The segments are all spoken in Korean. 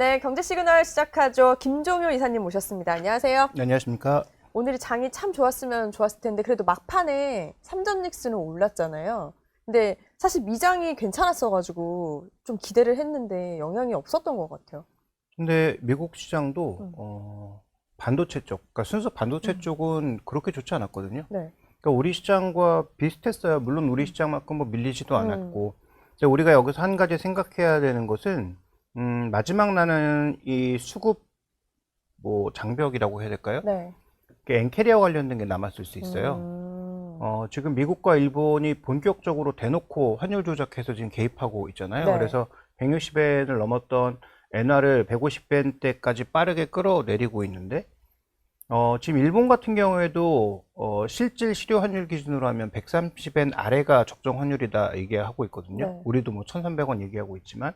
네, 경제 시그널 시작하죠. 김종효 이사님 모셨습니다. 안녕하세요. 네, 안녕하십니까. 오늘이 장이 참 좋았으면 좋았을 텐데 그래도 막판에 삼전릭스는 올랐잖아요. 근데 사실 미장이 괜찮았어가지고 좀 기대를 했는데 영향이 없었던 것 같아요. 근데 미국 시장도 반도체 쪽, 그러니까 순수 반도체 쪽은 그렇게 좋지 않았거든요. 네. 그러니까 우리 시장과 비슷했어요. 물론 우리 시장만큼 뭐 밀리지도 않았고. 이제 우리가 여기서 한 가지 생각해야 되는 것은 마지막 나는 이 수급 뭐 장벽이라고 해야 될까요? 네. 엔캐리어 관련된 게 남았을 수 있어요. 지금 미국과 일본이 본격적으로 대놓고 환율 조작해서 지금 개입하고 있잖아요. 네. 그래서 160엔을 넘었던 엔화를 150엔대까지 빠르게 끌어내리고 있는데, 지금 일본 같은 경우에도 실질 실효 환율 기준으로 하면 130엔 아래가 적정 환율이다 얘기하고 있거든요. 네. 우리도 뭐 1,300원 얘기하고 있지만,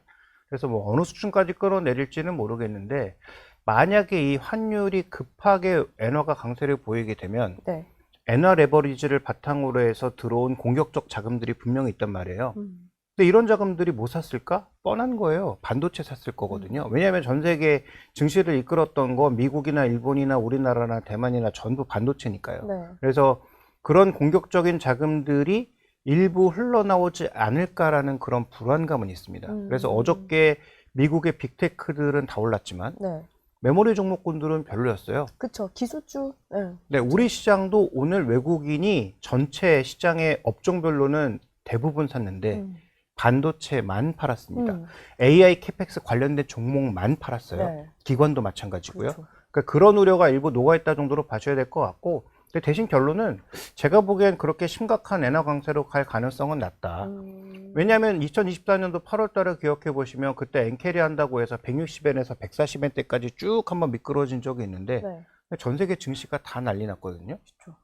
그래서 뭐 어느 수준까지 끌어내릴지는 모르겠는데, 만약에 이 환율이 급하게 엔화가 강세를 보이게 되면 네. 엔화 레버리지를 바탕으로 해서 들어온 공격적 자금들이 분명히 있단 말이에요. 근데 이런 자금들이 뭐 샀을까? 뻔한 거예요. 반도체 샀을 거거든요. 왜냐하면 전 세계 증시를 이끌었던 거 미국이나 일본이나 우리나라나 대만이나 전부 반도체니까요. 네. 그래서 그런 공격적인 자금들이 일부 흘러나오지 않을까라는 그런 불안감은 있습니다. 그래서 어저께 미국의 빅테크들은 다 올랐지만 네. 메모리 종목군들은 별로였어요. 그쵸. 기술주. 네. 네, 우리 시장도 오늘 외국인이 전체 시장의 업종별로는 대부분 샀는데 반도체만 팔았습니다. AI 캐펙스 관련된 종목만 팔았어요. 네. 기관도 마찬가지고요. 그렇죠. 그러니까 그런 우려가 일부 녹아있다 정도로 봐줘야 될 것 같고, 근데 대신 결론은 제가 보기엔 그렇게 심각한 엔화 강세로 갈 가능성은 낮다. 왜냐하면 2024년도 8월 달에 기억해 보시면 그때 엔캐리 한다고 해서 160엔에서 140엔대까지 쭉 한번 미끄러진 적이 있는데 네. 전 세계 증시가 다 난리 났거든요. 그렇죠.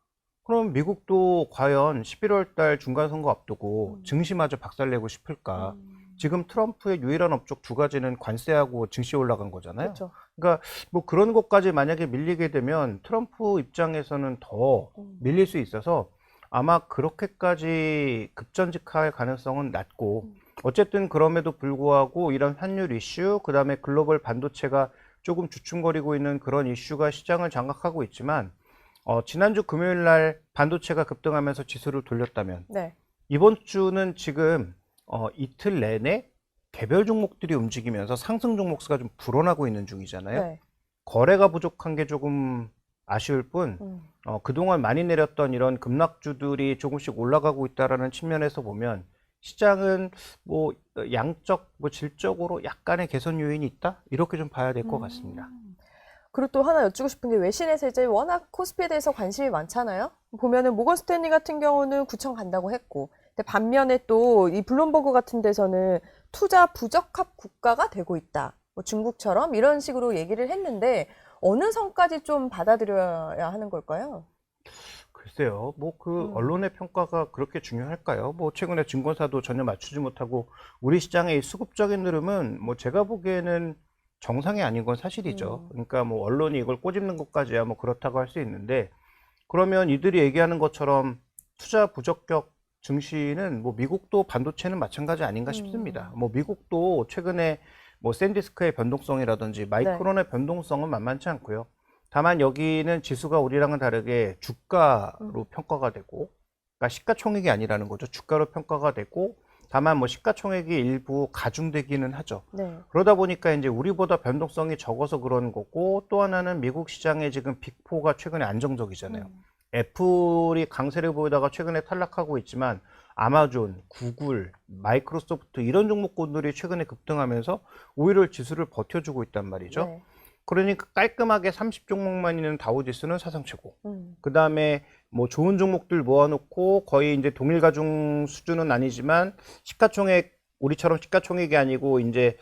그럼 미국도 과연 11월 달 중간선거 앞두고 증시마저 박살내고 싶을까? 지금 트럼프의 유일한 업적 두 가지는 관세하고 증시 올라간 거잖아요. 그렇죠. 그러니까 뭐 그런 것까지 만약에 밀리게 되면 트럼프 입장에서는 더 밀릴 수 있어서 아마 그렇게까지 급전직할 가능성은 낮고, 어쨌든 그럼에도 불구하고 이런 환율 이슈, 그 다음에 글로벌 반도체가 조금 주춤거리고 있는 그런 이슈가 시장을 장악하고 있지만, 지난주 금요일 날 반도체가 급등하면서 지수를 돌렸다면 네. 이번 주는 지금 이틀 내내 개별 종목들이 움직이면서 상승 종목 수가 좀 불어나고 있는 중이잖아요. 네. 거래가 부족한 게 조금 아쉬울 뿐, 그동안 많이 내렸던 이런 급락주들이 조금씩 올라가고 있다라는 측면에서 보면 시장은 뭐 양적, 뭐 질적으로 약간의 개선 요인이 있다? 이렇게 좀 봐야 될 것 같습니다. 그리고 또 하나 여쭈고 싶은 게 외신의 세제 워낙 코스피에 대해서 관심이 많잖아요. 보면은 모건 스탠리 같은 경우는 9천 간다고 했고, 근데 반면에 또 이 블룸버그 같은 데서는 투자 부적합 국가가 되고 있다. 뭐 중국처럼 이런 식으로 얘기를 했는데 어느 선까지 좀 받아들여야 하는 걸까요? 글쎄요, 뭐 그 언론의 평가가 그렇게 중요할까요? 뭐 최근에 증권사도 전혀 맞추지 못하고 우리 시장의 이 수급적인 흐름은 뭐 제가 보기에는 정상이 아닌 건 사실이죠. 그러니까 뭐 언론이 이걸 꼬집는 것까지야 뭐 그렇다고 할 수 있는데, 그러면 이들이 얘기하는 것처럼 투자 부적격 증시는 뭐 미국도 반도체는 마찬가지 아닌가 싶습니다. 뭐 미국도 최근에 뭐 샌디스크의 변동성이라든지 마이크론의 변동성은 만만치 않고요. 다만 여기는 지수가 우리랑은 다르게 주가로 평가가 되고, 그러니까 시가총액이 아니라는 거죠. 주가로 평가가 되고, 다만 뭐 시가총액이 일부 가중되기는 하죠. 네. 그러다 보니까 이제 우리보다 변동성이 적어서 그런 거고, 또 하나는 미국 시장의 지금 빅4가 최근에 안정적이잖아요. 애플이 강세를 보이다가 최근에 탈락하고 있지만 아마존, 구글, 마이크로소프트 이런 종목군들이 최근에 급등하면서 오히려 지수를 버텨주고 있단 말이죠. 네. 그러니까 깔끔하게 30종목만 있는 다우지수는 사상 최고. 그 다음에 뭐 좋은 종목들 모아놓고 거의 이제 동일 가중 수준은 아니지만 시가총액, 우리처럼 시가총액이 아니고 이제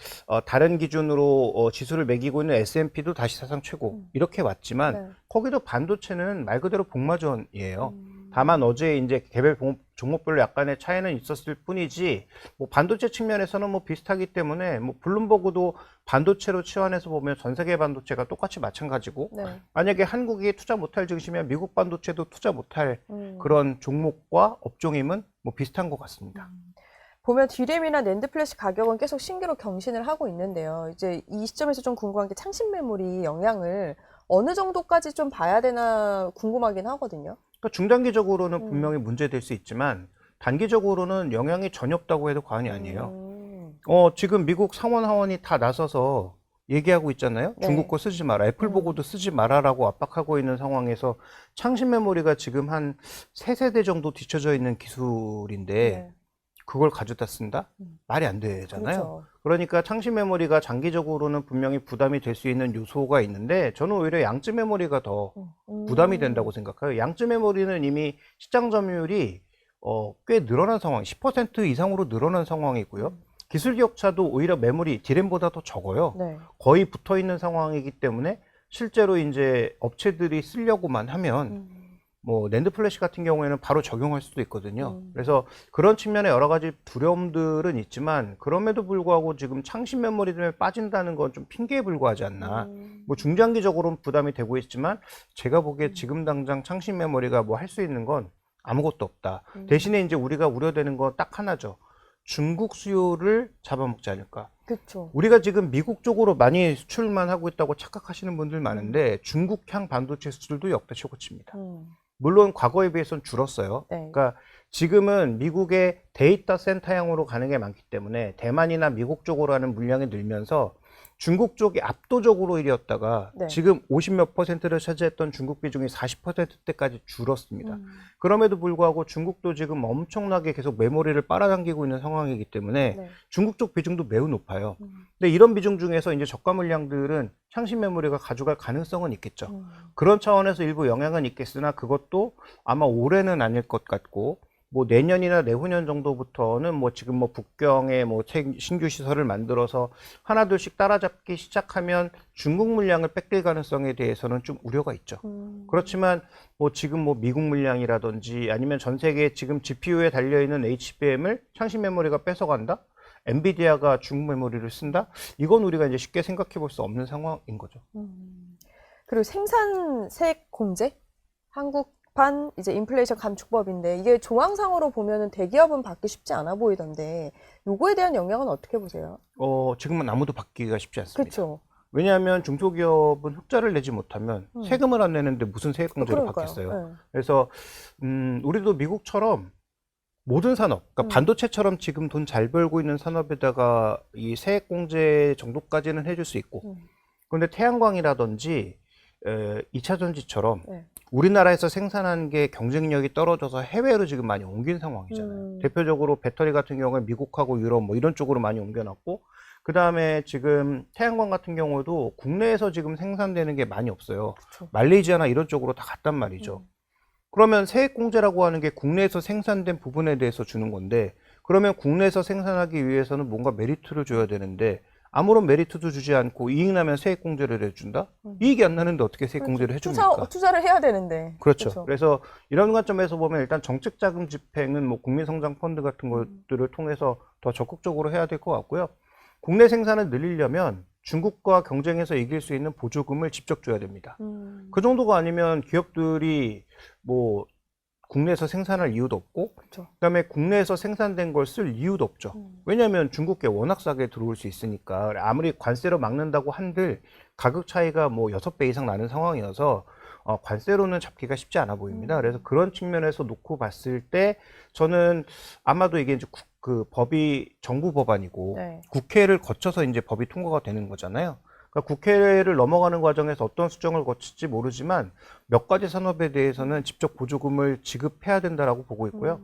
다른 기준으로 지수를 매기고 있는 S&P도 다시 사상 최고 이렇게 왔지만 네. 거기도 반도체는 말 그대로 복마전이에요. 다만 어제 이제 개별 종목별로 약간의 차이는 있었을 뿐이지, 뭐 반도체 측면에서는 뭐 비슷하기 때문에 뭐 블룸버그도 반도체로 치환해서 보면 전 세계 반도체가 똑같이 마찬가지고, 네. 만약에 한국이 투자 못할 증시면 미국 반도체도 투자 못할 그런 종목과 업종임은 뭐 비슷한 것 같습니다. 보면 D램이나 낸드 플래시 가격은 계속 신기록 경신을 하고 있는데요. 이제 이 시점에서 좀 궁금한 게 창신 메모리 영향을 어느 정도까지 좀 봐야 되나 궁금하긴 하거든요. 그러니까 중단기적으로는 음. 분명히 문제될 수 있지만 단기적으로는 영향이 전혀 없다고 해도 과언이 아니에요. 음. 지금 미국 상원 하원이 다 나서서 얘기하고 있잖아요. 네. 중국 거 쓰지 마라. 애플 보고도 쓰지 마라라고 압박하고 있는 상황에서 창신 메모리가 지금 한 3세대 정도 뒤쳐져 있는 기술인데 네. 그걸 가져다 쓴다? 말이 안 되잖아요. 그렇죠. 그러니까 창신 메모리가 장기적으로는 분명히 부담이 될 수 있는 요소가 있는데 저는 오히려 양쯔 메모리가 더 부담이 된다고 생각해요. 양쯔 메모리는 이미 시장 점유율이 꽤 늘어난 상황, 10% 이상으로 늘어난 상황이고요. 기술 격차도 오히려 메모리, D램보다 더 적어요. 네. 거의 붙어 있는 상황이기 때문에 실제로 이제 업체들이 쓰려고만 하면 뭐 낸드 플래시 같은 경우에는 바로 적용할 수도 있거든요. 그래서 그런 측면에 여러 가지 두려움들은 있지만 그럼에도 불구하고 지금 창신 메모리 때문에 빠진다는 건 좀 핑계에 불과하지 않나. 뭐 중장기적으로는 부담이 되고 있지만 제가 보기에 지금 당장 창신 메모리가 뭐 할 수 있는 건 아무것도 없다. 대신에 이제 우리가 우려되는 건 딱 하나죠. 중국 수요를 잡아먹지 않을까. 그렇죠. 우리가 지금 미국 쪽으로 많이 수출만 하고 있다고 착각하시는 분들 많은데 중국향 반도체 수출도 역대 최고치입니다. 물론 과거에 비해서는 줄었어요. 네. 그러니까 지금은 미국의 데이터 센터향으로 가는 게 많기 때문에 대만이나 미국 쪽으로 하는 물량이 늘면서 중국 쪽이 압도적으로 1위였다가 네. 지금 50몇 %를 차지했던 중국 비중이 40%대까지 줄었습니다. 그럼에도 불구하고 중국도 지금 엄청나게 계속 메모리를 빨아당기고 있는 상황이기 때문에 네. 중국 쪽 비중도 매우 높아요. 근데 이런 비중 중에서 이제 저가 물량들은 창신 메모리가 가져갈 가능성은 있겠죠. 그런 차원에서 일부 영향은 있겠으나 그것도 아마 올해는 아닐 것 같고 뭐 내년이나 내후년 정도부터는 뭐 지금 뭐 북경에 뭐 신규 시설을 만들어서 하나둘씩 따라잡기 시작하면 중국 물량을 뺏길 가능성에 대해서는 좀 우려가 있죠. 그렇지만 뭐 지금 뭐 미국 물량이라든지 아니면 전 세계 지금 GPU에 달려있는 HBM을 창신 메모리가 뺏어간다? 엔비디아가 중국 메모리를 쓴다? 이건 우리가 이제 쉽게 생각해 볼 수 없는 상황인 거죠. 그리고 생산색 공제? 한국판 이제 인플레이션 감축법인데 이게 조항상으로 보면은 대기업은 받기 쉽지 않아 보이던데 요거에 대한 영향은 어떻게 보세요? 지금은 아무도 받기가 쉽지 않습니다. 그렇죠. 왜냐하면 중소기업은 흑자를 내지 못하면 세금을 안 내는데 무슨 세액 공제를 그러니까요. 받겠어요. 네. 그래서 우리도 미국처럼 모든 산업, 그러니까 반도체처럼 지금 돈 잘 벌고 있는 산업에다가 이 세액 공제 정도까지는 해줄 수 있고, 그런데 태양광이라든지 2차 전지처럼 네. 우리나라에서 생산한 게 경쟁력이 떨어져서 해외로 지금 많이 옮긴 상황이잖아요. 대표적으로 배터리 같은 경우에 미국하고 유럽 뭐 이런 쪽으로 많이 옮겨놨고, 그 다음에 지금 태양광 같은 경우도 국내에서 지금 생산되는 게 많이 없어요. 그쵸. 말레이시아나 이런 쪽으로 다 갔단 말이죠. 그러면 세액공제라고 하는 게 국내에서 생산된 부분에 대해서 주는 건데, 그러면 국내에서 생산하기 위해서는 뭔가 메리트를 줘야 되는데 아무런 메리트도 주지 않고 이익 나면 세액공제를 해준다? 이익이 안 나는데 어떻게 세액공제를 해줍니까? 투자를 해야 되는데. 그렇죠. 그렇죠. 그래서 이런 관점에서 보면 일단 정책자금 집행은 뭐 국민성장펀드 같은 것들을 통해서 더 적극적으로 해야 될 것 같고요. 국내 생산을 늘리려면 중국과 경쟁해서 이길 수 있는 보조금을 직접 줘야 됩니다. 그 정도가 아니면 기업들이 뭐 국내에서 생산할 이유도 없고, 그쵸. 그다음에 국내에서 생산된 걸 쓸 이유도 없죠. 왜냐하면 중국계 워낙 싸게 들어올 수 있으니까. 아무리 관세로 막는다고 한들 가격 차이가 뭐 6배 이상 나는 상황이어서 관세로는 잡기가 쉽지 않아 보입니다. 그래서 그런 측면에서 놓고 봤을 때 저는 아마도 이게 이제 그 법이 정부 법안이고 네. 국회를 거쳐서 이제 법이 통과가 되는 거잖아요. 그러니까 국회를 넘어가는 과정에서 어떤 수정을 거칠지 모르지만 몇 가지 산업에 대해서는 직접 보조금을 지급해야 된다라고 보고 있고요.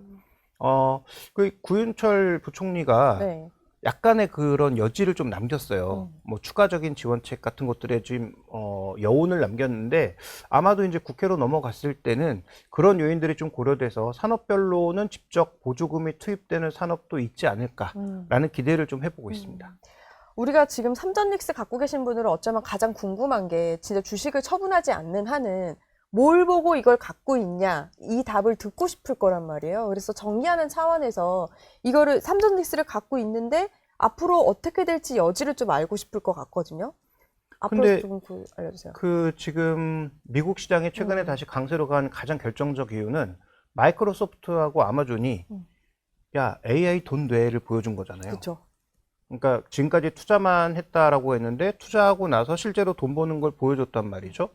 그 구윤철 부총리가 네. 약간의 그런 여지를 좀 남겼어요. 뭐 추가적인 지원책 같은 것들에 지금 여운을 남겼는데 아마도 이제 국회로 넘어갔을 때는 그런 요인들이 좀 고려돼서 산업별로는 직접 보조금이 투입되는 산업도 있지 않을까라는 기대를 좀 해보고 있습니다. 우리가 지금 삼전릭스 갖고 계신 분들은 어쩌면 가장 궁금한 게 진짜 주식을 처분하지 않는 한은 뭘 보고 이걸 갖고 있냐 이 답을 듣고 싶을 거란 말이에요. 그래서 정리하는 차원에서 이거를 삼전릭스를 갖고 있는데 앞으로 어떻게 될지 여지를 좀 알고 싶을 것 같거든요. 앞으로 근데 좀 알려주세요. 그 지금 미국 시장이 최근에 다시 강세로 간 가장 결정적 이유는 마이크로소프트하고 아마존이 야, AI 돈 뇌를 보여준 거잖아요. 그렇죠. 그러니까 지금까지 투자만 했다라고 했는데 투자하고 나서 실제로 돈 버는 걸 보여줬단 말이죠.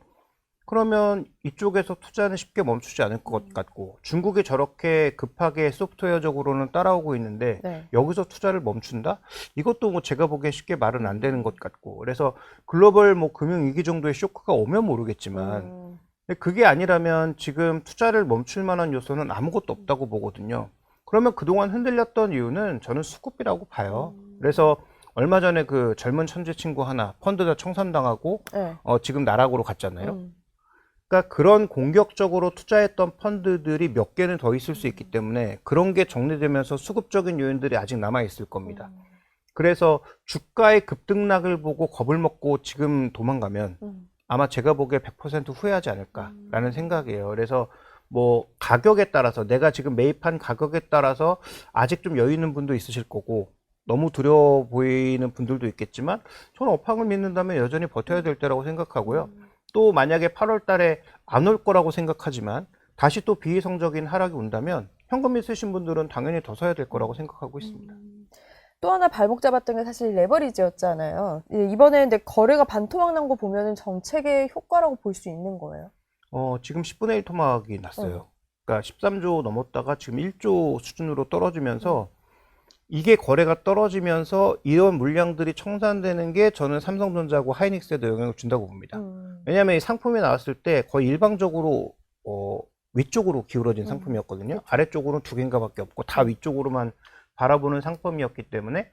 그러면 이쪽에서 투자는 쉽게 멈추지 않을 것 같고 중국이 저렇게 급하게 소프트웨어적으로는 따라오고 있는데 네. 여기서 투자를 멈춘다? 이것도 뭐 제가 보기엔 쉽게 말은 안 되는 것 같고 그래서 글로벌 뭐 금융위기 정도의 쇼크가 오면 모르겠지만 근데 그게 아니라면 지금 투자를 멈출 만한 요소는 아무것도 없다고 보거든요. 그러면 그동안 흔들렸던 이유는 저는 수급이라고 봐요. 그래서 얼마 전에 그 젊은 천재 친구 하나 펀드 다 청산당하고 네. 지금 나락으로 갔잖아요. 그러니까 그런 공격적으로 투자했던 펀드들이 몇 개는 더 있을 수 있기 때문에 그런 게 정리되면서 수급적인 요인들이 아직 남아 있을 겁니다. 그래서 주가의 급등락을 보고 겁을 먹고 지금 도망가면 아마 제가 보기에 100% 후회하지 않을까라는 생각이에요. 그래서 뭐 가격에 따라서 내가 지금 매입한 가격에 따라서 아직 좀 여유 있는 분도 있으실 거고 너무 두려워 보이는 분들도 있겠지만 저는 업황을 믿는다면 여전히 버텨야 될 때라고 생각하고요. 또 만약에 8월 달에 안 올 거라고 생각하지만 다시 또 비이성적인 하락이 온다면 현금 있으신 분들은 당연히 더 사야 될 거라고 생각하고 있습니다. 또 하나 발목 잡았던 게 사실 레버리지였잖아요. 이번에 근데 거래가 반토막 난 거 보면은 정책의 효과라고 볼 수 있는 거예요. 지금 10분의 1 토막이 났어요. 그러니까 13조 넘었다가 지금 1조 수준으로 떨어지면서 이게 거래가 떨어지면서 이런 물량들이 청산되는 게 저는 삼성전자하고 하이닉스에도 영향을 준다고 봅니다. 왜냐하면 이 상품이 나왔을 때 거의 일방적으로 위쪽으로 기울어진 상품이었거든요. 아래쪽으로는 두 개인가 밖에 없고 다 위쪽으로만 바라보는 상품이었기 때문에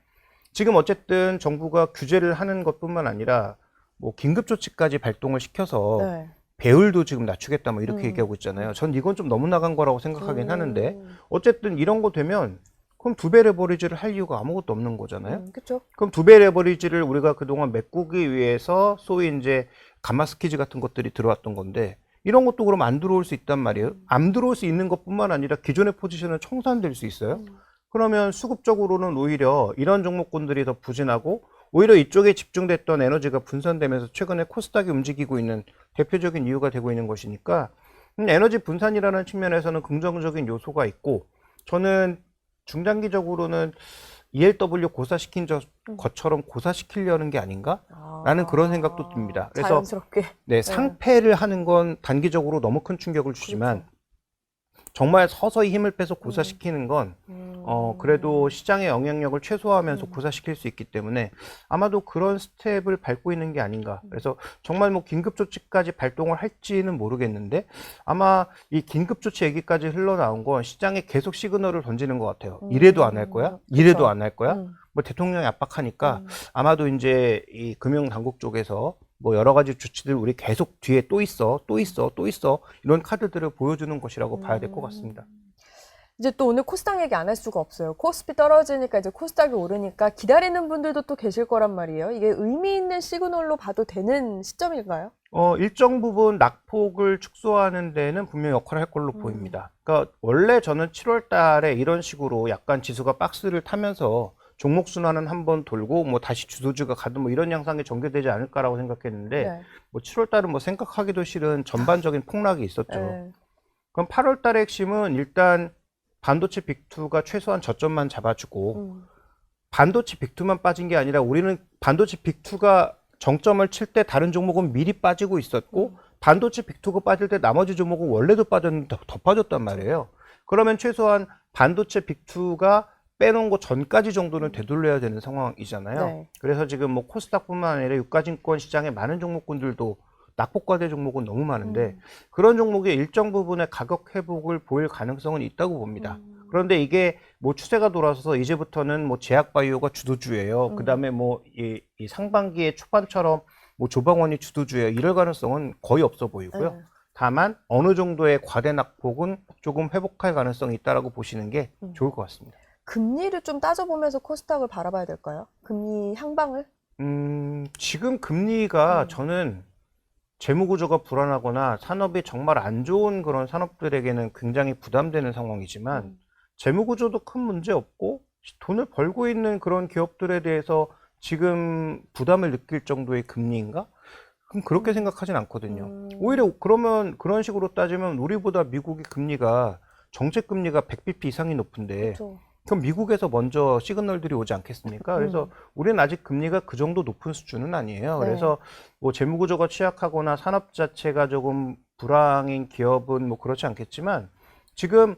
지금 어쨌든 정부가 규제를 하는 것뿐만 아니라 뭐 긴급조치까지 발동을 시켜서 네. 배율도 지금 낮추겠다 뭐 이렇게 얘기하고 있잖아요. 전 이건 좀 너무 나간 거라고 생각하긴 하는데 어쨌든 이런 거 되면 그럼 두 배 레버리지를 할 이유가 아무것도 없는 거잖아요. 그렇죠. 그럼 두 배 레버리지를 우리가 그동안 메꾸기 위해서 소위 이제 감마스키즈 같은 것들이 들어왔던 건데 이런 것도 그럼 안 들어올 수 있단 말이에요. 안 들어올 수 있는 것뿐만 아니라 기존의 포지션은 청산될 수 있어요. 그러면 수급적으로는 오히려 이런 종목군들이 더 부진하고 오히려 이쪽에 집중됐던 에너지가 분산되면서 최근에 코스닥이 움직이고 있는 대표적인 이유가 되고 있는 것이니까 에너지 분산이라는 측면에서는 긍정적인 요소가 있고 저는 중장기적으로는 ELW 고사시킨 것처럼 고사시키려는 게 아닌가? 라는 그런 생각도 듭니다. 그래서 자연스럽게. 네, 상패를 하는 건 단기적으로 너무 큰 충격을 주지만 정말 서서히 힘을 빼서 고사시키는 건 그래도 시장의 영향력을 최소화하면서 고사시킬 수 있기 때문에 아마도 그런 스텝을 밟고 있는 게 아닌가. 그래서 정말 뭐 긴급조치까지 발동을 할지는 모르겠는데 아마 이 긴급조치 얘기까지 흘러나온 건 시장에 계속 시그널을 던지는 것 같아요. 이래도 안 할 거야? 이래도 안 할 거야? 뭐 대통령이 압박하니까 아마도 이제 이 금융당국 쪽에서 뭐 여러 가지 조치들 우리 계속 뒤에 또 있어 이런 카드들을 보여주는 것이라고 봐야 될 것 같습니다. 이제 또 오늘 코스닥 얘기 안 할 수가 없어요. 코스피 떨어지니까 이제 코스닥이 오르니까 기다리는 분들도 또 계실 거란 말이에요. 이게 의미 있는 시그널로 봐도 되는 시점일까요? 일정 부분 낙폭을 축소하는 데는 분명히 역할을 할 걸로 보입니다. 그러니까 원래 저는 7월 달에 이런 식으로 약간 지수가 박스를 타면서 종목 순환은 한번 돌고 뭐 다시 주도주가 가든 뭐 이런 양상이 전개되지 않을까라고 생각했는데 네. 뭐 7월 달은 뭐 생각하기도 싫은 전반적인 폭락이 있었죠. 네. 그럼 8월 달의 핵심은 일단 반도체 빅2가 최소한 저점만 잡아주고 반도체 빅2만 빠진 게 아니라 우리는 반도체 빅2가 정점을 칠 때 다른 종목은 미리 빠지고 있었고 반도체 빅2가 빠질 때 나머지 종목은 원래도 빠졌는데 더 빠졌단 말이에요. 그러면 최소한 반도체 빅2가 빼놓은 거 전까지 정도는 되돌려야 되는 상황이잖아요. 네. 그래서 지금 뭐 코스닥뿐만 아니라 유가증권 시장의 많은 종목군들도 낙폭과대 종목은 너무 많은데 그런 종목의 일정 부분의 가격 회복을 보일 가능성은 있다고 봅니다. 그런데 이게 뭐 추세가 돌아서서 이제부터는 뭐 제약바이오가 주도주예요. 그다음에 뭐 이 상반기의 초반처럼 뭐 조방원이 주도주예요. 이럴 가능성은 거의 없어 보이고요. 네. 다만 어느 정도의 과대 낙폭은 조금 회복할 가능성이 있다라고 보시는 게 좋을 것 같습니다. 금리를 좀 따져보면서 코스닥을 바라봐야 될까요? 금리 향방을? 지금 금리가 저는 재무구조가 불안하거나 산업이 정말 안 좋은 그런 산업들에게는 굉장히 부담되는 상황이지만 재무구조도 큰 문제 없고 돈을 벌고 있는 그런 기업들에 대해서 지금 부담을 느낄 정도의 금리인가? 그럼 그렇게 생각하진 않거든요. 오히려 그러면 그런 식으로 따지면 우리보다 미국의 금리가 정책 금리가 100bp 이상이 높은데 그렇죠. 그럼 미국에서 먼저 시그널들이 오지 않겠습니까? 그래서 우리는 아직 금리가 그 정도 높은 수준은 아니에요. 네. 그래서 뭐 재무구조가 취약하거나 산업 자체가 조금 불황인 기업은 뭐 그렇지 않겠지만 지금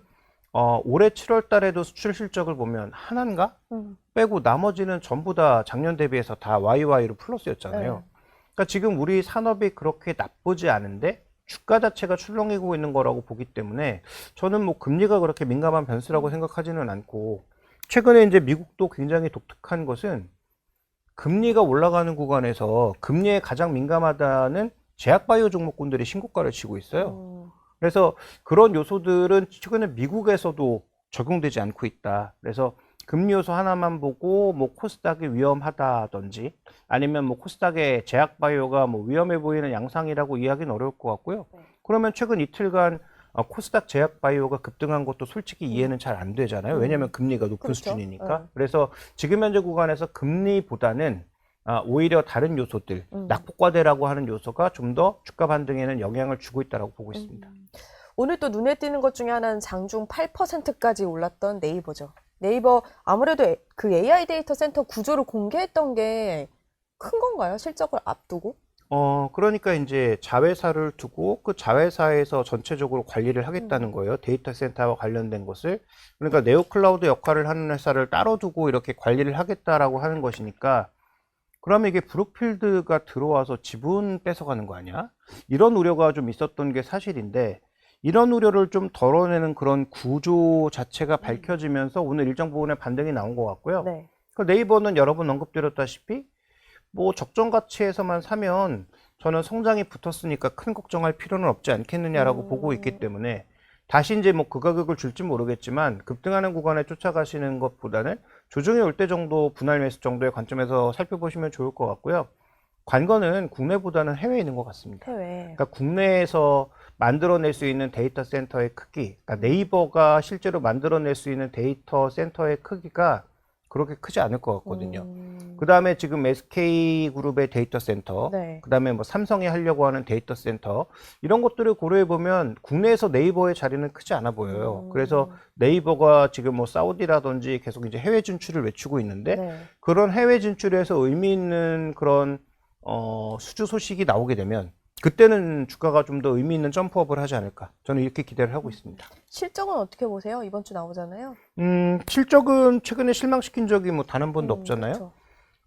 올해 7월 달에도 수출 실적을 보면 하나인가 빼고 나머지는 전부 다 작년 대비해서 다 YY로 플러스였잖아요. 네. 그러니까 지금 우리 산업이 그렇게 나쁘지 않은데 주가 자체가 출렁이고 있는 거라고 보기 때문에 저는 뭐 금리가 그렇게 민감한 변수라고 생각하지는 않고 최근에 이제 미국도 굉장히 독특한 것은 금리가 올라가는 구간에서 금리에 가장 민감하다는 제약바이오 종목군들이 신고가를 치고 있어요. 그래서 그런 요소들은 최근에 미국에서도 적용되지 않고 있다. 그래서 금리 요소 하나만 보고 뭐 코스닥이 위험하다든지 아니면 뭐 코스닥의 제약바이오가 뭐 위험해 보이는 양상이라고 이해하기는 어려울 것 같고요. 그러면 최근 이틀간 코스닥 제약바이오가 급등한 것도 솔직히 이해는 잘 안 되잖아요. 왜냐하면 금리가 높은 그렇죠. 수준이니까. 그래서 지금 현재 구간에서 금리보다는 오히려 다른 요소들, 낙폭과대라고 하는 요소가 좀 더 주가 반등에는 영향을 주고 있다고 보고 있습니다. 오늘 또 눈에 띄는 것 중에 하나는 장중 8%까지 올랐던 네이버죠. 네이버 아무래도 그 AI 데이터 센터 구조를 공개했던 게 큰 건가요? 실적을 앞두고? 그러니까 이제 자회사를 두고 그 자회사에서 전체적으로 관리를 하겠다는 거예요. 데이터 센터와 관련된 것을. 그러니까 네오클라우드 역할을 하는 회사를 따로 두고 이렇게 관리를 하겠다라고 하는 것이니까 그러면 이게 브룩필드가 들어와서 지분 뺏어가는 거 아니야? 이런 우려가 좀 있었던 게 사실인데 이런 우려를 좀 덜어내는 그런 구조 자체가 밝혀지면서 오늘 일정 부분에 반등이 나온 것 같고요. 네. 그 네이버는 여러 번 언급드렸다시피 뭐 적정 가치에서만 사면 저는 성장이 붙었으니까 큰 걱정할 필요는 없지 않겠느냐라고 보고 있기 때문에 다시 이제 뭐 그 가격을 줄지 모르겠지만 급등하는 구간에 쫓아가시는 것보다는 조정이 올 때 정도 분할 매수 정도의 관점에서 살펴보시면 좋을 것 같고요. 관건은 국내보다는 해외에 있는 것 같습니다. 해외. 그러니까 국내에서 만들어낼 수 있는 데이터 센터의 크기, 그러니까 네이버가 실제로 만들어낼 수 있는 데이터 센터의 크기가 그렇게 크지 않을 것 같거든요. 그 다음에 지금 SK그룹의 데이터 센터, 네. 그 다음에 뭐 삼성이 하려고 하는 데이터 센터, 이런 것들을 고려해 보면 국내에서 네이버의 자리는 크지 않아 보여요. 그래서 네이버가 지금 뭐 사우디라든지 계속 이제 해외 진출을 외치고 있는데 네. 그런 해외 진출에서 의미 있는 그런 수주 소식이 나오게 되면 그때는 주가가 좀 더 의미 있는 점프업을 하지 않을까. 저는 이렇게 기대를 하고 있습니다. 실적은 어떻게 보세요? 이번 주 나오잖아요. 실적은 최근에 실망시킨 적이 뭐 단 한 번도 없잖아요.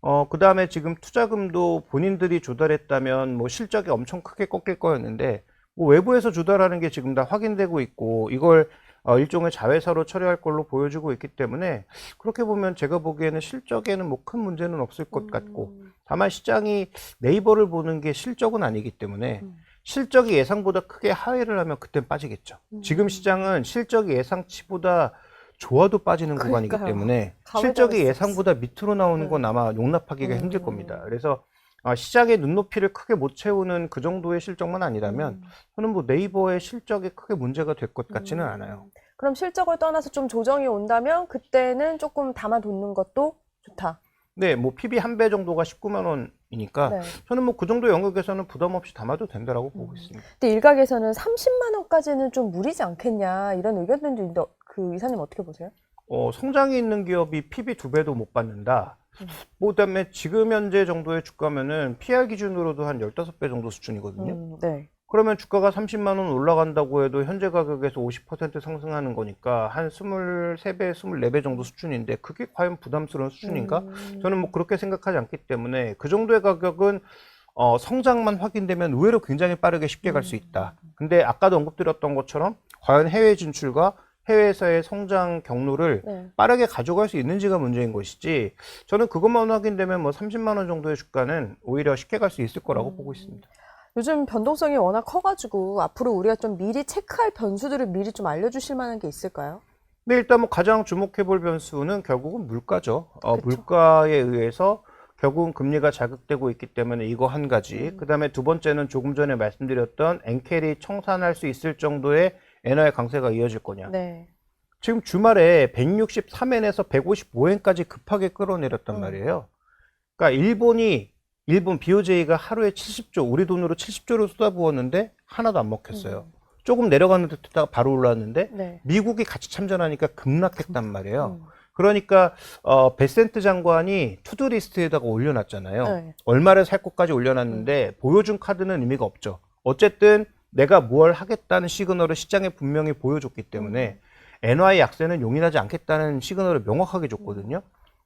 그렇죠. 그 다음에 지금 투자금도 본인들이 조달했다면 뭐 실적이 엄청 크게 꺾일 거였는데 뭐 외부에서 조달하는 게 지금 다 확인되고 있고 이걸 일종의 자회사로 처리할 걸로 보여지고 있기 때문에 그렇게 보면 제가 보기에는 실적에는 뭐 큰 문제는 없을 것 같고 다만 시장이 네이버를 보는 게 실적은 아니기 때문에 실적이 예상보다 크게 하회를 하면 그땐 빠지겠죠. 지금 시장은 실적이 예상치보다 좋아도 빠지는 구간이기 그러니까요. 때문에 감을 실적이 잡을 수 예상보다 밑으로 나오는 건 아마 용납하기가 힘들 겁니다. 그래서 시장의 눈높이를 크게 못 채우는 그 정도의 실적만 아니라면 저는 뭐 네이버의 실적이 크게 문제가 될 것 같지는 않아요. 그럼 실적을 떠나서 좀 조정이 온다면 그때는 조금 담아두는 것도 좋다. 네, 뭐 PB 한 배 정도가 19만 원이니까 네. 저는 뭐 그 정도 영역에서는 부담 없이 담아도 된다라고 보고 있습니다. 근데 일각에서는 30만 원까지는 좀 무리지 않겠냐 이런 의견들도 있는데 그 이사님 어떻게 보세요? 성장이 있는 기업이 PB 2배도 못 받는다. 뭐 그다음에 지금 현재 정도의 주가면은 PR 기준으로도 한 15배 정도 수준이거든요. 네. 그러면 주가가 30만 원 올라간다고 해도 현재 가격에서 50% 상승하는 거니까 한 23배, 24배 정도 수준인데 그게 과연 부담스러운 수준인가? 저는 뭐 그렇게 생각하지 않기 때문에 그 정도의 가격은 성장만 확인되면 의외로 굉장히 빠르게 쉽게 갈 수 있다. 근데 아까도 언급드렸던 것처럼 과연 해외 진출과 해외에서의 성장 경로를 네. 빠르게 가져갈 수 있는지가 문제인 것이지 저는 그것만 확인되면 뭐 30만 원 정도의 주가는 오히려 쉽게 갈 수 있을 거라고 보고 있습니다. 요즘 변동성이 워낙 커가지고 앞으로 우리가 좀 미리 체크할 변수들을 미리 좀 알려주실 만한 게 있을까요? 네, 일단 뭐 가장 주목해 볼 변수는 결국은 물가죠. 그쵸. 물가에 의해서 결국은 금리가 자극되고 있기 때문에 이거 한 가지. 그다음에 두 번째는 조금 전에 말씀드렸던 엔켈이 청산할 수 있을 정도의 엔화의 강세가 이어질 거냐. 네. 지금 주말에 163엔에서 155엔까지 급하게 끌어내렸단 말이에요. 그러니까 일본 BOJ가 하루에 70조, 우리 돈으로 70조를 쏟아부었는데 하나도 안 먹혔어요. 조금 내려가는 듯 하다가 바로 올라왔는데 네. 미국이 같이 참전하니까 급락했단 말이에요. 그러니까 베센트 장관이 투두 리스트에다가 올려놨잖아요. 네. 얼마를 살 것까지 올려놨는데 보여준 카드는 의미가 없죠. 어쨌든 내가 뭘 하겠다는 시그널을 시장에 분명히 보여줬기 때문에 엔화의 약세는 용인하지 않겠다는 시그널을 명확하게 줬거든요.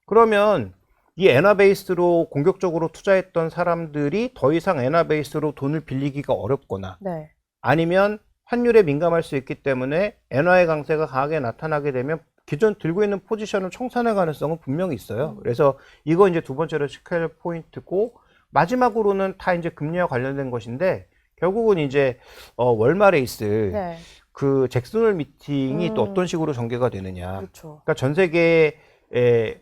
그러면 이 엔화 베이스로 공격적으로 투자했던 사람들이 더 이상 엔화 베이스로 돈을 빌리기가 어렵거나 네. 아니면 환율에 민감할 수 있기 때문에 엔화의 강세가 강하게 나타나게 되면 기존 들고 있는 포지션을 청산할 가능성은 분명히 있어요. 그래서 이거 이제 두 번째로 체크할 포인트고, 마지막으로는 다 이제 금리와 관련된 것인데 결국은 이제 월말에 있을 네. 그 잭슨홀 미팅이 또 어떤 식으로 전개가 되느냐. 그렇죠. 그러니까 전 세계의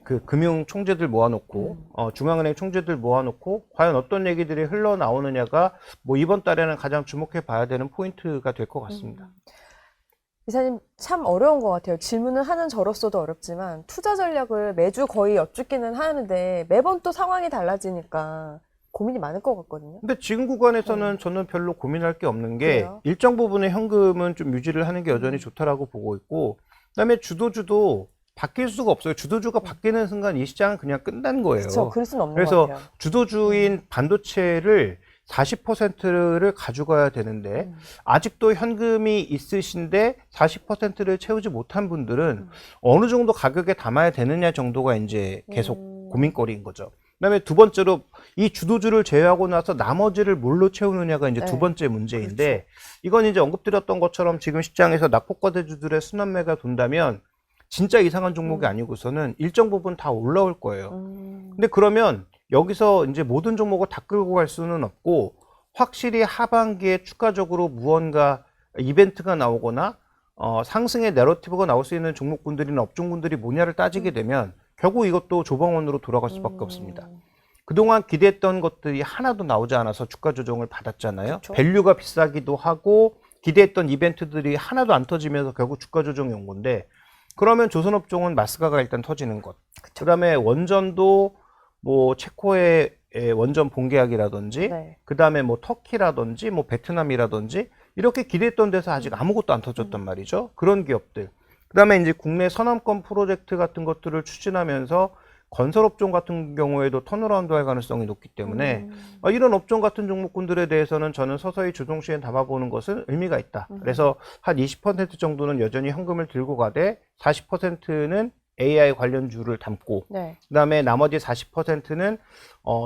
그 금융 총재들 모아놓고 중앙은행 총재들 모아놓고 과연 어떤 얘기들이 흘러나오느냐가 뭐 이번 달에는 가장 주목해 봐야 되는 포인트가 될 것 같습니다. 이사님 참 어려운 것 같아요. 질문을 하는 저로서도 어렵지만 투자 전략을 매주 거의 여쭙기는 하는데 매번 또 상황이 달라지니까 고민이 많을 것 같거든요. 근데 지금 구간에서는 저는 별로 고민할 게 없는 게 그래요? 일정 부분의 현금은 좀 유지를 하는 게 여전히 좋다라고 보고 있고, 그다음에 주도주도 바뀔 수가 없어요. 주도주가 바뀌는 순간 이 시장은 그냥 끝난 거예요. 그렇죠. 그럴 수는 없는 그래서 것 같아요. 주도주인 반도체를 40%를 가져가야 되는데 아직도 현금이 있으신데 40%를 채우지 못한 분들은 어느 정도 가격에 담아야 되느냐 정도가 이제 계속 고민거리인 거죠. 그다음에 두 번째로 이 주도주를 제외하고 나서 나머지를 뭘로 채우느냐가 이제 네. 두 번째 문제인데, 이건 이제 언급드렸던 것처럼 지금 시장에서 낙폭과대주들의 순환매가 돈다면 진짜 이상한 종목이 아니고서는 일정 부분 다 올라올 거예요. 근데 그러면 여기서 이제 모든 종목을 다 끌고 갈 수는 없고, 확실히 하반기에 추가적으로 무언가 이벤트가 나오거나 상승의 내러티브가 나올 수 있는 종목군들이나 업종군들이 뭐냐를 따지게 되면 결국 이것도 조방원으로 돌아갈 수밖에 없습니다. 그동안 기대했던 것들이 하나도 나오지 않아서 주가 조정을 받았잖아요. 그쵸. 밸류가 비싸기도 하고 기대했던 이벤트들이 하나도 안 터지면서 결국 주가 조정이 온 건데, 그러면 조선업종은 마스가가 일단 터지는 것. 그다음에 원전도 뭐 체코의 원전 본계약이라든지 네. 그다음에 뭐 터키라든지 뭐 베트남이라든지 이렇게 기대했던 데서 아직 아무것도 안 터졌단 말이죠. 그런 기업들. 그다음에 이제 국내 선암권 프로젝트 같은 것들을 추진하면서 건설업종 같은 경우에도 턴어라운드 할 가능성이 높기 때문에 이런 업종 같은 종목군들에 대해서는 저는 서서히 주동시에 담아보는 것은 의미가 있다. 그래서 한 20% 정도는 여전히 현금을 들고 가되 40%는 AI 관련주를 담고, 네. 그다음에 나머지 40%는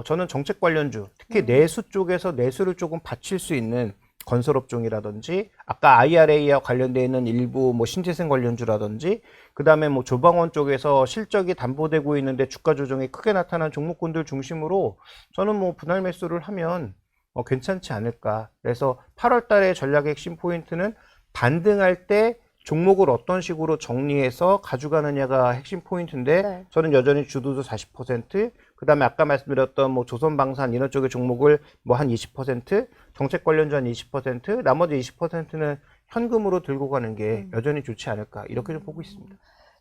저는 정책 관련주, 특히 내수 쪽에서 내수를 조금 받칠 수 있는 건설업종이라든지 아까 IRA와 관련되어 있는 일부 뭐 신재생 관련주라든지 그다음에 뭐 조방원 쪽에서 실적이 담보되고 있는데 주가 조정이 크게 나타난 종목군들 중심으로 저는 뭐 분할 매수를 하면 괜찮지 않을까. 그래서 8월 달에 전략의 핵심 포인트는 반등할 때 종목을 어떤 식으로 정리해서 가져가느냐가 핵심 포인트인데, 네. 저는 여전히 주도주 40%, 그다음에 아까 말씀드렸던 뭐 조선방산 이런 쪽의 종목을 뭐 한 20%, 정책 관련주 한 20%, 나머지 20%는 현금으로 들고 가는 게 여전히 좋지 않을까, 이렇게 좀 보고 있습니다.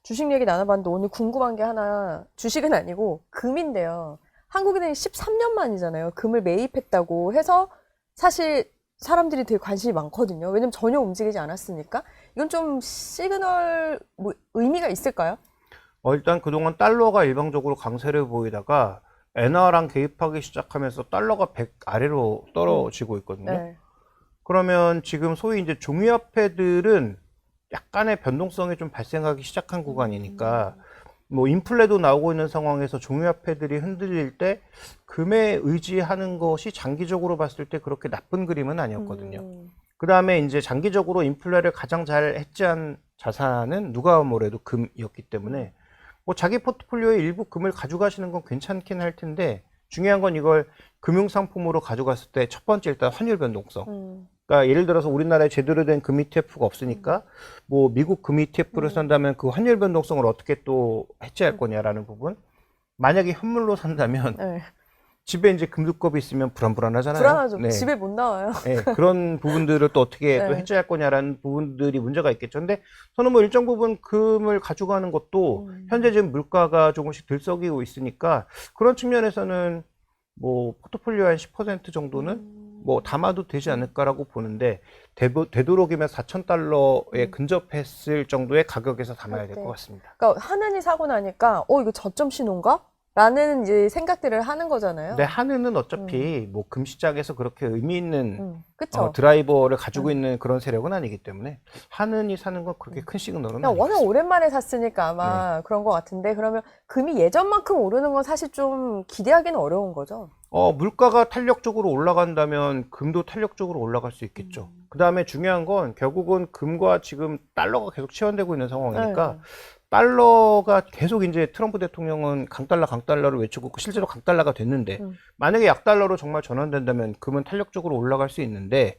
주식 얘기 나눠봤는데 오늘 궁금한 게 하나, 주식은 아니고 금인데요. 한국은행이 13년 만이잖아요. 금을 매입했다고 해서 사실 사람들이 되게 관심이 많거든요. 왜냐면 전혀 움직이지 않았으니까. 이건 좀 시그널 뭐 의미가 있을까요? 일단 그동안 달러가 일방적으로 강세를 보이다가 엔화랑 개입하기 시작하면서 달러가 100 아래로 떨어지고 있거든요. 네. 그러면 지금 소위 이제 종이화폐들은 약간의 변동성이 좀 발생하기 시작한 구간이니까 뭐 인플레도 나오고 있는 상황에서 종이화폐들이 흔들릴 때 금에 의지하는 것이 장기적으로 봤을 때 그렇게 나쁜 그림은 아니었거든요. 그 다음에 이제 장기적으로 인플레를 가장 잘 해지한 자산은 누가 뭐래도 금이었기 때문에 뭐 자기 포트폴리오의 일부 금을 가져가시는 건 괜찮긴 할 텐데, 중요한 건 이걸 금융상품으로 가져갔을 때 첫 번째 일단 환율 변동성. 그러니까 예를 들어서 우리나라에 제대로 된 금 ETF가 없으니까 뭐 미국 금 ETF를 산다면 그 환율 변동성을 어떻게 또 해지할 거냐라는 부분. 만약에 현물로 산다면 네. 집에 이제 금두껍이 있으면 불안불안하잖아요. 불안하죠. 네. 집에 못 나와요. 네, 그런 부분들을 또 어떻게 또 네. 해지할 거냐라는 부분들이 문제가 있겠죠. 근데 저는 뭐 일정 부분 금을 가져가는 것도 현재 지금 물가가 조금씩 들썩이고 있으니까 그런 측면에서는 뭐 포트폴리오 한 10% 정도는 뭐 담아도 되지 않을까라고 보는데 되도록이면 4,000달러에 근접했을 정도의 가격에서 담아야 될 것 같습니다. 그러니까 하느니 사고 나니까 이거 저점 신호인가? 라는 이제 생각들을 하는 거잖아요. 근데 하느는 어차피 뭐 금시장에서 그렇게 의미 있는 그쵸? 드라이버를 가지고 있는 그런 세력은 아니기 때문에 하느니 사는 건 그렇게 큰 시그널은 그냥 아니겠습니다. 워낙 오랜만에 샀으니까 아마 그런 것 같은데 그러면 금이 예전만큼 오르는 건 사실 좀 기대하기는 어려운 거죠. 물가가 탄력적으로 올라간다면 금도 탄력적으로 올라갈 수 있겠죠. 그 다음에 중요한 건 결국은 금과 지금 달러가 계속 치환되고 있는 상황이니까 달러가 계속 이제 트럼프 대통령은 강달러를 외치고 실제로 강달러가 됐는데 만약에 약달러로 정말 전환된다면 금은 탄력적으로 올라갈 수 있는데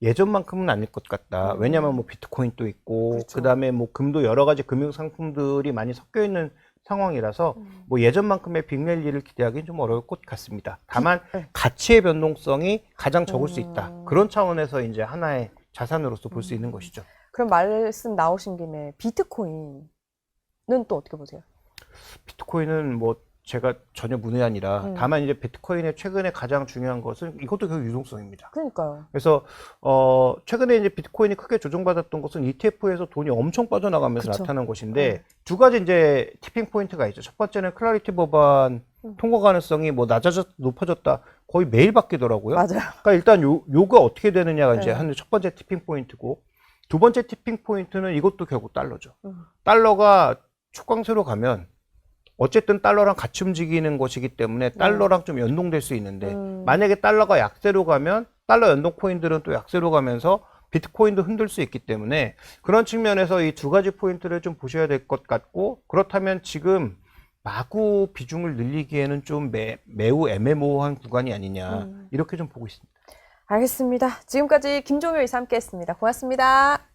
예전만큼은 아닐 것 같다. 왜냐하면 뭐 비트코인도 있고 그렇죠. 그다음에 뭐 금도 여러 가지 금융 상품들이 많이 섞여 있는 상황이라서 뭐 예전만큼의 빅랠리를 기대하기는 좀 어려울 것 같습니다. 다만 가치의 변동성이 가장 적을 수 있다. 그런 차원에서 이제 하나의 자산으로서 볼 수 있는 것이죠. 그럼 말씀 나오신 김에 비트코인은 또 어떻게 보세요? 비트코인은 뭐 제가 전혀 문외한이라 다만 이제 비트코인의 최근에 가장 중요한 것은 이것도 결국 유동성입니다. 그러니까요. 그래서 최근에 이제 비트코인이 크게 조정받았던 것은 ETF에서 돈이 엄청 빠져나가면서 그쵸. 나타난 것인데 두 가지 이제 티핑 포인트가 있죠. 첫 번째는 클래리티 법안 통과 가능성이 뭐 낮아졌다 높아졌다 거의 매일 바뀌더라고요. 맞아요. 그러니까 일단 요가 어떻게 되느냐가 이제 한 첫 번째 티핑 포인트고 두 번째 티핑 포인트는 이것도 결국 달러죠. 달러가 촉강세로 가면 어쨌든 달러랑 같이 움직이는 것이기 때문에 달러랑 좀 연동될 수 있는데 만약에 달러가 약세로 가면 달러 연동 코인들은 또 약세로 가면서 비트코인도 흔들 수 있기 때문에 그런 측면에서 이 두 가지 포인트를 좀 보셔야 될 것 같고 그렇다면 지금 마구 비중을 늘리기에는 좀 매우 애매모호한 구간이 아니냐 이렇게 좀 보고 있습니다. 알겠습니다. 지금까지 김종효 이사 함께 했습니다. 고맙습니다.